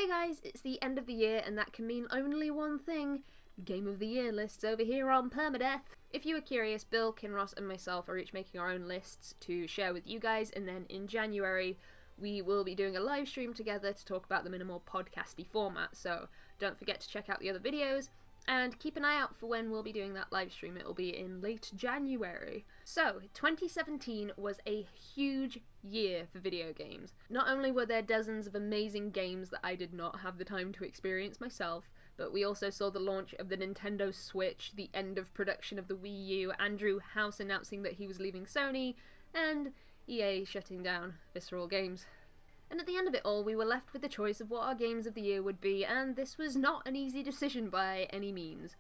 Hey guys, it's the end of the year and that can mean only one thing: Game of the Year lists over here on Permadeath. If you were curious, Bill, Kinross and myself are each making our own lists to share with you guys, and then in January we will be doing a live stream together to talk about them in a more podcasty format, so don't forget to check out the other videos. And keep an eye out for when we'll be doing that live stream. It will be in late January. So, 2017 was a huge year for video games. Not only were there dozens of amazing games that I did not have the time to experience myself, but we also saw the launch of the Nintendo Switch, the end of production of the Wii U, Andrew House announcing that he was leaving Sony, and EA shutting down Visceral Games. And at the end of it all, we were left with the choice of what our games of the year would be, and this was not an easy decision by any means.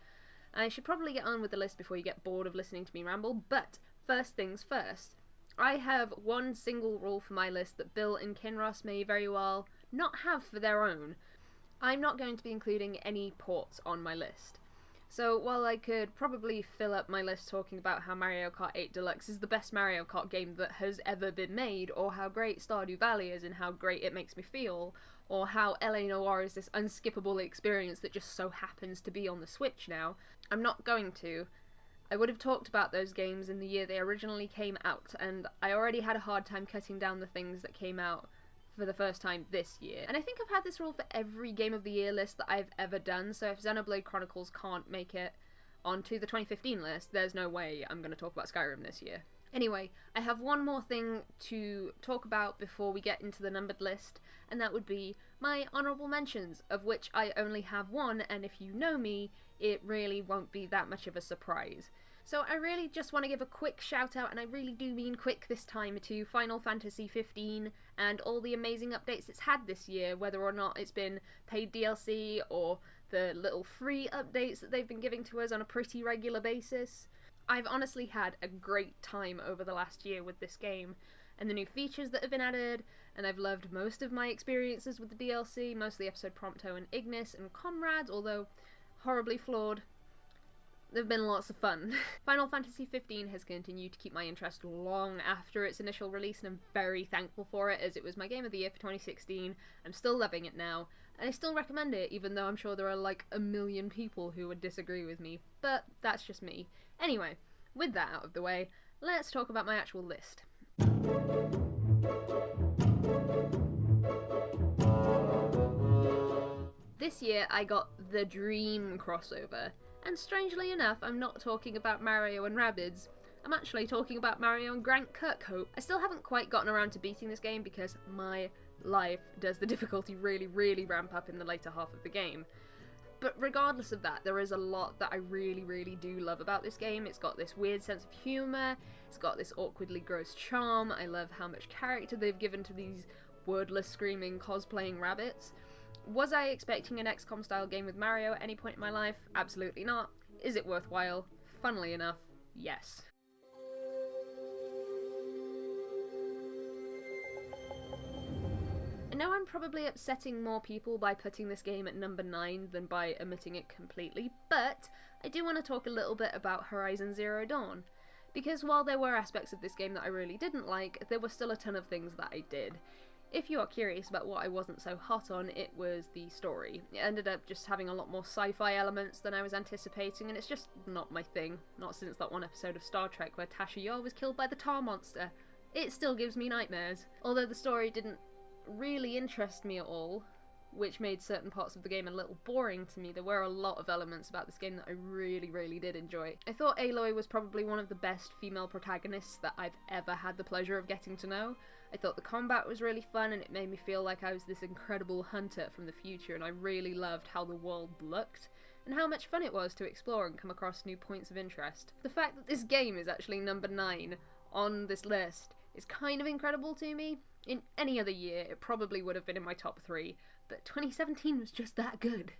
I should probably get on with the list before you get bored of listening to me ramble, but first things first. I have one single rule for my list that Bill and Kinross may very well not have for their own. I'm not going to be including any ports on my list. So while I could probably fill up my list talking about how Mario Kart 8 Deluxe is the best Mario Kart game that has ever been made, or how great Stardew Valley is and how great it makes me feel, or how LA Noire is this unskippable experience that just so happens to be on the Switch now, I'm not going to. I would have talked about those games in the year they originally came out, and I already had a hard time cutting down the things that came out for the first time this year. And I think I've had this rule for every Game of the Year list that I've ever done, so if Xenoblade Chronicles can't make it onto the 2015 list, there's no way I'm going to talk about Skyrim this year. Anyway, I have one more thing to talk about before we get into the numbered list, and that would be my honourable mentions, of which I only have one, and if you know me, it really won't be that much of a surprise. So I really just want to give a quick shout out, and I really do mean quick this time, to Final Fantasy 15 and all the amazing updates it's had this year, whether or not it's been paid DLC or the little free updates that they've been giving to us on a pretty regular basis. I've honestly had a great time over the last year with this game, and the new features that have been added, and I've loved most of my experiences with the DLC, mostly episode Prompto and Ignis and Comrades, although horribly flawed. They've been lots of fun. Final Fantasy 15 has continued to keep my interest long after its initial release, and I'm very thankful for it, as it was my game of the year for 2016. I'm still loving it now, and I still recommend it, even though I'm sure there are like a million people who would disagree with me, but that's just me. Anyway, with that out of the way, let's talk about my actual list. This year I got the dream crossover. And strangely enough, I'm not talking about Mario and Rabbids, I'm actually talking about Mario and Grant Kirkhope. I still haven't quite gotten around to beating this game because my life does the difficulty really ramp up in the later half of the game. But regardless of that, there is a lot that I really do love about this game. It's got this weird sense of humour, it's got this awkwardly gross charm, I love how much character they've given to these wordless screaming cosplaying rabbits. Was I expecting an XCOM style game with Mario at any point in my life? Absolutely not. Is it worthwhile? Funnily enough, yes. I know I'm probably upsetting more people by putting this game at number 9 than by omitting it completely, but I do want to talk a little bit about Horizon Zero Dawn. Because while there were aspects of this game that I really didn't like, there were still a ton of things that I did. If you are curious about what I wasn't so hot on, it was the story. It ended up just having a lot more sci-fi elements than I was anticipating, and it's just not my thing. Not since that one episode of Star Trek where Tasha Yar was killed by the tar monster. It still gives me nightmares. Although the story didn't really interest me at all, which made certain parts of the game a little boring to me, there were a lot of elements about this game that I really did enjoy. I thought Aloy was probably one of the best female protagonists that I've ever had the pleasure of getting to know. I thought the combat was really fun, and it made me feel like I was this incredible hunter from the future, and I really loved how the world looked, and how much fun it was to explore and come across new points of interest. The fact that this game is actually number 9 on this list is kind of incredible to me. In any other year, it probably would have been in my top 3, but 2017 was just that good.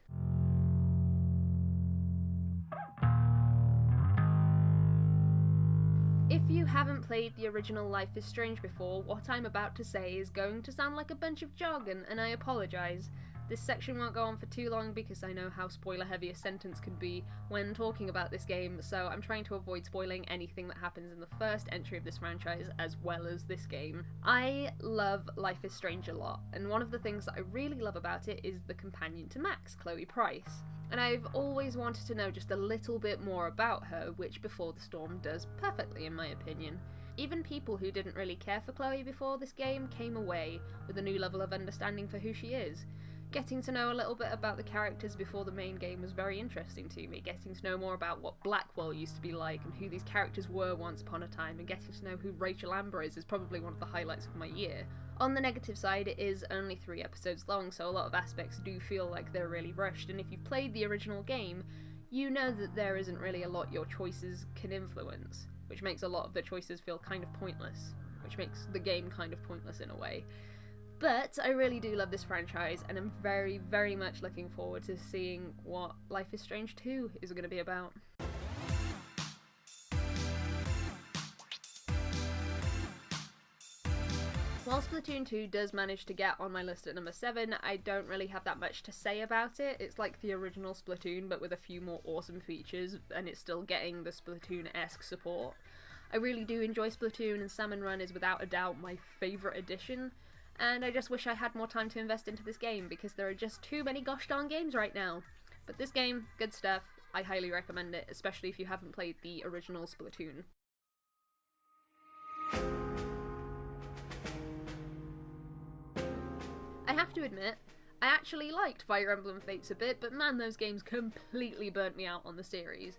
If you haven't played the original Life is Strange before, what I'm about to say is going to sound like a bunch of jargon, and I apologise. This section won't go on for too long because I know how spoiler heavy a sentence can be when talking about this game, so I'm trying to avoid spoiling anything that happens in the first entry of this franchise as well as this game. I love Life is Strange a lot, and one of the things that I really love about it is the companion to Max, Chloe Price. And I've always wanted to know just a little bit more about her, which Before the Storm does perfectly in my opinion. Even people who didn't really care for Chloe before this game came away with a new level of understanding for who she is. Getting to know a little bit about the characters before the main game was very interesting to me, getting to know more about what Blackwell used to be like and who these characters were once upon a time, and getting to know who Rachel Amber is probably one of the highlights of my year. On the negative side, it is only 3 episodes long, so a lot of aspects do feel like they're really rushed, and if you've played the original game, you know that there isn't really a lot your choices can influence, which makes a lot of the choices feel kind of pointless, which makes the game kind of pointless in a way. But I really do love this franchise, and I'm very, very much looking forward to seeing what Life is Strange 2 is going to be about. While Splatoon 2 does manage to get on my list at number 7, I don't really have that much to say about it. It's like the original Splatoon, but with a few more awesome features, and it's still getting the Splatoon-esque support. I really do enjoy Splatoon, and Salmon Run is without a doubt my favourite addition. And I just wish I had more time to invest into this game, because there are just too many gosh darn games right now. But this game, good stuff, I highly recommend it, especially if you haven't played the original Splatoon. I have to admit, I actually liked Fire Emblem Fates a bit, but man, those games completely burnt me out on the series.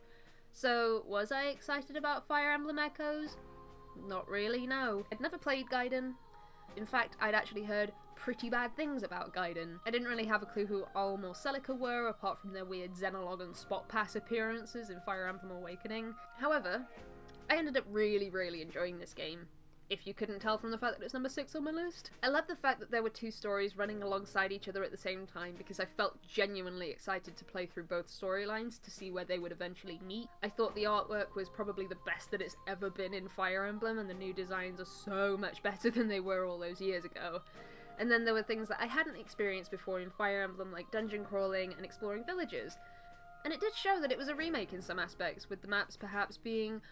So, was I excited about Fire Emblem Echoes? Not really, no. I'd never played Gaiden. In fact, I'd actually heard pretty bad things about Gaiden. I didn't really have a clue who Alm or Celica were, apart from their weird Xenolog and Spot Pass appearances in Fire Emblem Awakening. However, I ended up really enjoying this game, if you couldn't tell from the fact that it's number 6 on my list. I love the fact that there were 2 stories running alongside each other at the same time, because I felt genuinely excited to play through both storylines to see where they would eventually meet. I thought the artwork was probably the best that it's ever been in Fire Emblem, and the new designs are so much better than they were all those years ago. And then there were things that I hadn't experienced before in Fire Emblem, like dungeon crawling and exploring villages. And it did show that it was a remake in some aspects, with the maps perhaps being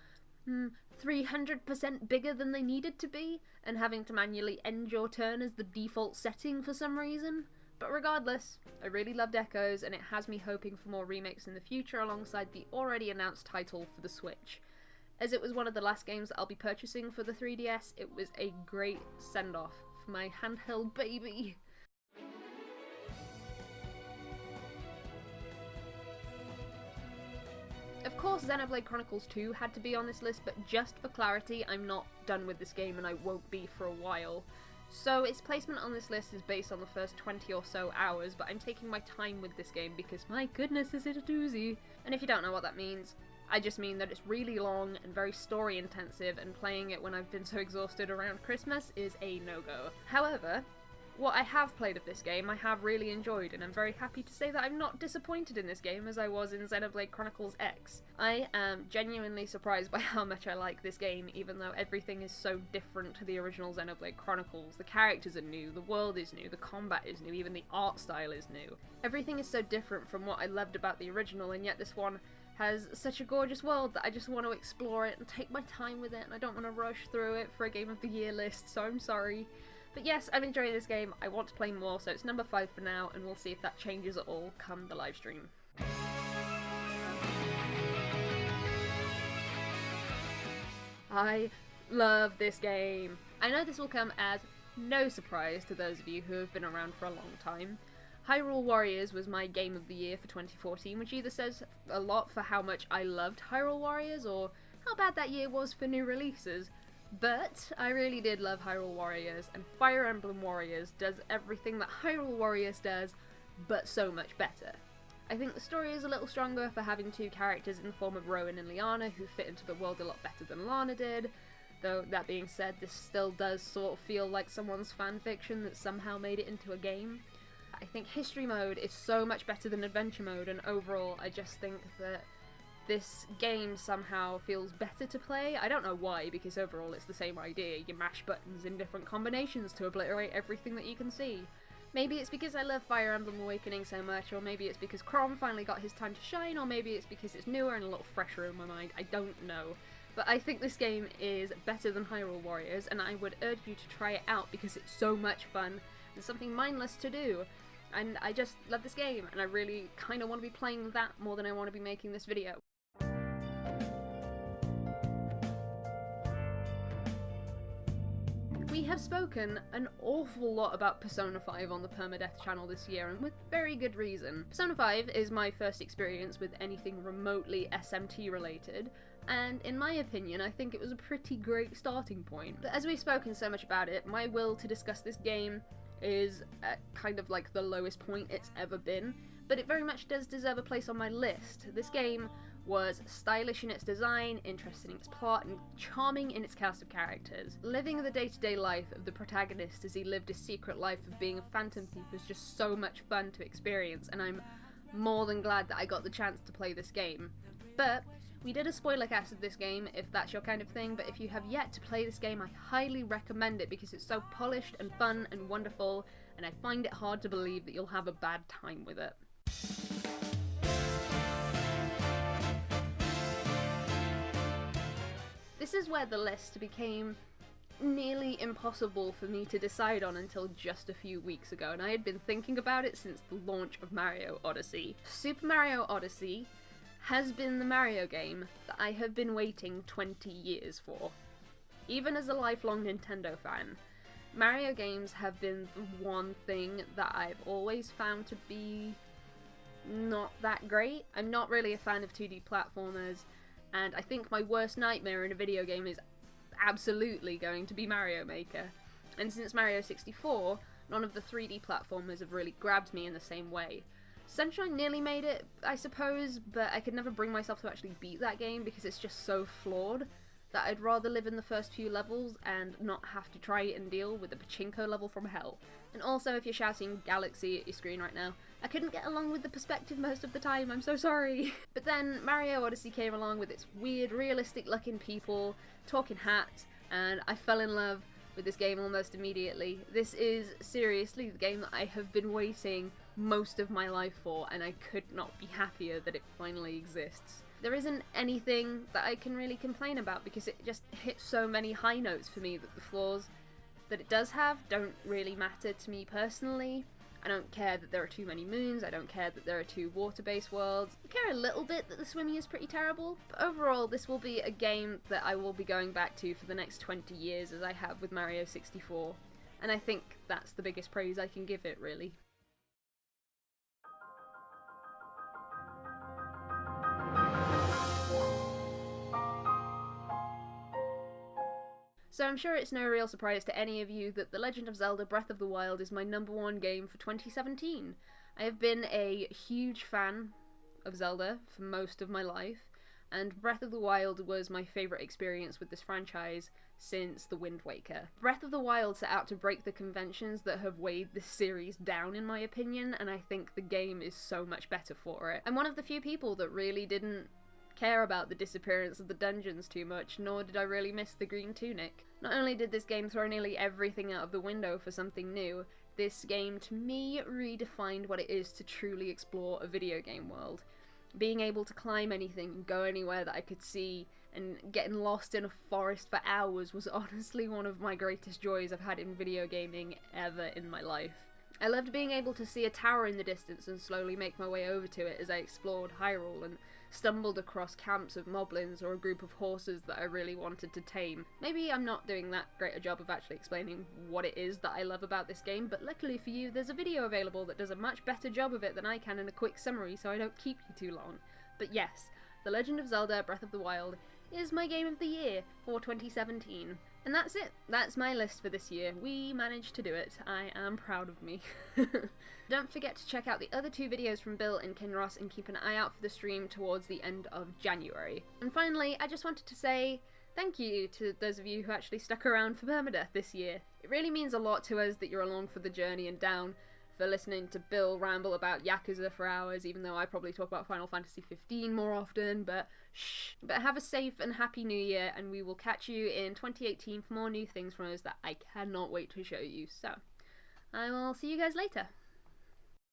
300% bigger than they needed to be, and having to manually end your turn as the default setting for some reason. But regardless, I really loved Echoes, and it has me hoping for more remakes in the future alongside the already announced title for the Switch. As it was one of the last games that I'll be purchasing for the 3DS, it was a great send-off for my handheld baby. Of course, Xenoblade Chronicles 2 had to be on this list, but just for clarity, I'm not done with this game and I won't be for a while. So its placement on this list is based on the first 20 or so hours, but I'm taking my time with this game because my goodness is it a doozy. And if you don't know what that means, I just mean that it's really long and very story intensive, and playing it when I've been so exhausted around Christmas is a no-go. However, what I have played of this game I have really enjoyed, and I'm very happy to say that I'm not disappointed in this game as I was in Xenoblade Chronicles X. I am genuinely surprised by how much I like this game, even though everything is so different to the original Xenoblade Chronicles. The characters are new, the world is new, the combat is new, even the art style is new. Everything is so different from what I loved about the original, and yet this one has such a gorgeous world that I just want to explore it and take my time with it, and I don't want to rush through it for a Game of the Year list, so I'm sorry. But yes, I'm enjoying this game, I want to play more, so it's number 5 for now, and we'll see if that changes at all come the live stream. I love this game. I know this will come as no surprise to those of you who have been around for a long time. Hyrule Warriors was my Game of the Year for 2014, which either says a lot for how much I loved Hyrule Warriors, or how bad that year was for new releases. But I really did love Hyrule Warriors, and Fire Emblem Warriors does everything that Hyrule Warriors does, but so much better. I think the story is a little stronger for having 2 characters in the form of Rowan and Liana who fit into the world a lot better than Lana did, though that being said, this still does sort of feel like someone's fanfiction that somehow made it into a game. I think History Mode is so much better than Adventure Mode, and overall I just think that this game somehow feels better to play. I don't know why, because overall it's the same idea. You mash buttons in different combinations to obliterate everything that you can see. Maybe it's because I love Fire Emblem Awakening so much, or maybe it's because Chrom finally got his time to shine, or maybe it's because it's newer and a little fresher in my mind. I don't know. But I think this game is better than Hyrule Warriors, and I would urge you to try it out because it's so much fun and something mindless to do. And I just love this game, and I really kind of want to be playing that more than I want to be making this video. We have spoken an awful lot about Persona 5 on the Permadeath channel this year, and with very good reason. Persona 5 is my first experience with anything remotely SMT related, and in my opinion, I think it was a pretty great starting point. But as we've spoken so much about it, my will to discuss this game is at kind of like the lowest point it's ever been, but it very much does deserve a place on my list. This game was stylish in its design, interesting in its plot, and charming in its cast of characters. Living the day-to-day life of the protagonist as he lived a secret life of being a phantom thief was just so much fun to experience, and I'm more than glad that I got the chance to play this game. But we did a spoiler cast of this game, if that's your kind of thing, but if you have yet to play this game, I highly recommend it because it's so polished and fun and wonderful, and I find it hard to believe that you'll have a bad time with it. This is where the list became nearly impossible for me to decide on until just a few weeks ago, and I had been thinking about it since the launch of Mario Odyssey. Super Mario Odyssey has been the Mario game that I have been waiting 20 years for. Even as a lifelong Nintendo fan, Mario games have been the one thing that I've always found to be not that great. I'm not really a fan of 2D platformers, and I think my worst nightmare in a video game is absolutely going to be Mario Maker. And since Mario 64, none of the 3D platformers have really grabbed me in the same way. Sunshine nearly made it, I suppose, but I could never bring myself to actually beat that game because it's just so flawed that I'd rather live in the first few levels and not have to try and deal with the pachinko level from hell. And also, if you're shouting Galaxy at your screen right now, I couldn't get along with the perspective most of the time, I'm so sorry. But then Mario Odyssey came along with its weird, realistic looking people, talking hats, and I fell in love with this game almost immediately. This is seriously the game that I have been waiting most of my life for, and I could not be happier that it finally exists. There isn't anything that I can really complain about because it just hits so many high notes for me that the flaws that it does have don't really matter to me personally. I don't care that there are too many moons, I don't care that there are 2 water-based worlds. I care a little bit that the swimming is pretty terrible, but overall this will be a game that I will be going back to for the next 20 years as I have with Mario 64, and I think that's the biggest praise I can give it, really. So I'm sure it's no real surprise to any of you that The Legend of Zelda Breath of the Wild is my #1 game for 2017. I have been a huge fan of Zelda for most of my life, and Breath of the Wild was my favourite experience with this franchise since The Wind Waker. Breath of the Wild set out to break the conventions that have weighed this series down in my opinion, and I think the game is so much better for it. I'm one of the few people that really didn't care about the disappearance of the dungeons too much, nor did I really miss the green tunic. Not only did this game throw nearly everything out of the window for something new, this game to me redefined what it is to truly explore a video game world. Being able to climb anything and go anywhere that I could see and getting lost in a forest for hours was honestly one of my greatest joys I've had in video gaming ever in my life. I loved being able to see a tower in the distance and slowly make my way over to it as I explored Hyrule and stumbled across camps of moblins or a group of horses that I really wanted to tame. Maybe I'm not doing that great a job of actually explaining what it is that I love about this game, but luckily for you there's a video available that does a much better job of it than I can in a quick summary, so I don't keep you too long. But yes, The Legend of Zelda Breath of the Wild is my game of the year for 2017. And that's it. That's my list for this year. We managed to do it. I am proud of me. Don't forget to check out the other 2 videos from Bill and Kinross and keep an eye out for the stream towards the end of January. And finally, I just wanted to say thank you to those of you who actually stuck around for Permadeath this year. It really means a lot to us that you're along for the journey and down for listening to Bill ramble about Yakuza for hours, even though I probably talk about Final Fantasy 15 more often, but shh. But have a safe and happy new year, and we will catch you in 2018 for more new things from us that I cannot wait to show you. So, I will see you guys later.